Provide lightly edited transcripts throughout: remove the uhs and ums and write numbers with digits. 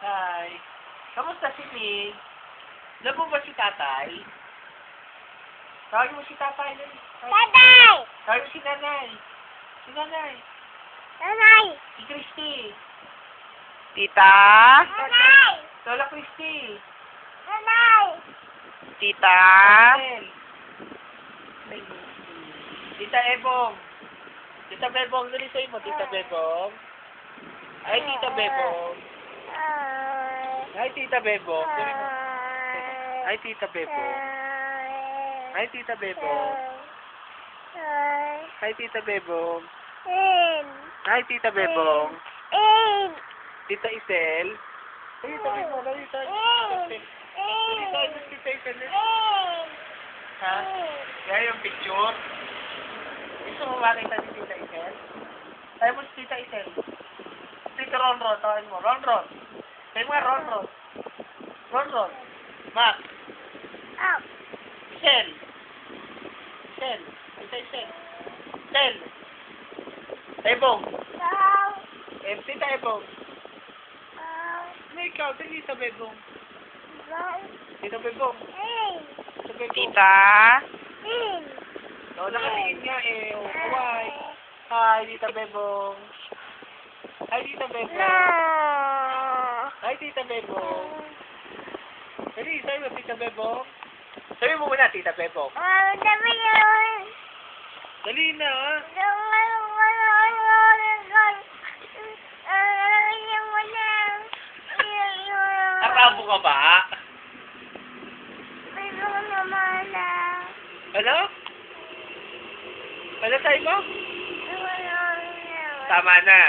Hi. Kamusta si Mig? Labo ba si tatay? Tawagin mo si tatay. Tatay! Tawagin mo si nanay. Si nanay. Nanay! Si Christy. Tita? Nanay! Lola Christy. Nanay! Tita? Angel. Tita Ebong. Tita Bebong. Dali mo, Tita Bebong. Ay, Tita Bebong. Ay, Tita Bebong. Dali mo. Ay, Tita Bebong. Ay, Tita Bebong. Ay, Tita Bebong. Ay, Tita Bebong. Tita Isel. Ay, tabi mo. Dali tayo. Dali tayo. Tita Isel. Ha? Kaya yung picture. Gusto mo makita si Tita Isel? Tayo mo si Tita Isel. Tita Ronron. Tawagin mo. Ronron. Tayo mo nga Ronron. Ronron. Mac. Isel. Isel. Tita Isel. Isel. Ebong. Tita Ebong. Ano ikaw? Tita Bebong. Tita Bebong. Tita Bebong. Tita? Oo, nakatingin nga eh. Oh, kawai. Hi, Tita Bebong. Hi, Tita Bebong. Hi, Tita Bebong. Dali, sabi mo, Tita Bebong. Sabi mo muna, Tita Bebong. Dali na, ha? Nakabo ka ba? Ano? Ano tayo mo? Tama na.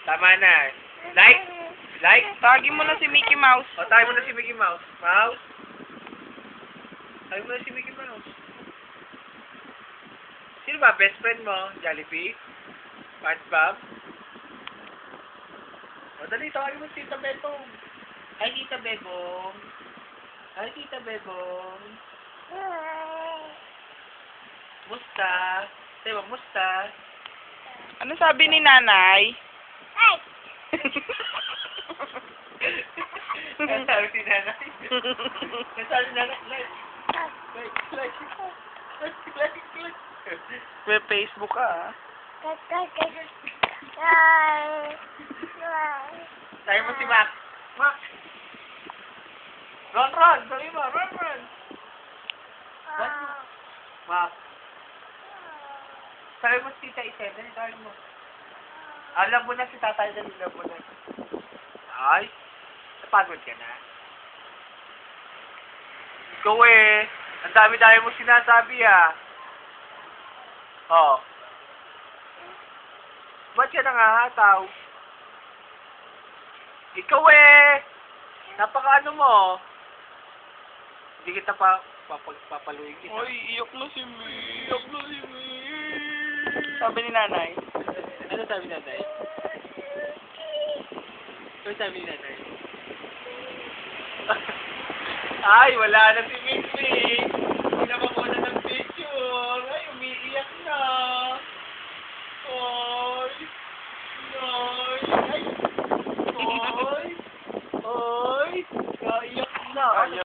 Tama na. Like? Like? Tawagin mo na si Mickey Mouse. O, tayo mo na si Mickey Mouse. Mouse? Tayo mo na si Mickey Mouse. Sino ba? Best friend mo? Jollibee? SpongeBob? O, dali. Tawagin mo si Tita Bebong. Hi, Tita Bebong. Hi, Tita Bebong. Musta? Sabi mo, musta? Ano sabi ni nanay? Ano sabi si nanay? Ano sabi si nanay? Like. May Facebook ka, ah. Sabi mo si Mac. Mac. Ron. Sabi mo, Ron. Mac. Sabi mo si Tita Isel. Dali, sabi mo. Alam mo na si tatay. Dali, alam mo na. Ay. Napagod ka na. Ikaw eh. Ang dami-dami mo sinasabi ah. Oh. Ba't ka nangahataw? Ikaw eh. Napakaano mo. Hindi kita papaluin kita. Ay, iyak na si Mi. Sabi ni nanay. Ano sabi ni nanay? Ano sabi ni nanay? Ay, wala na si Missy.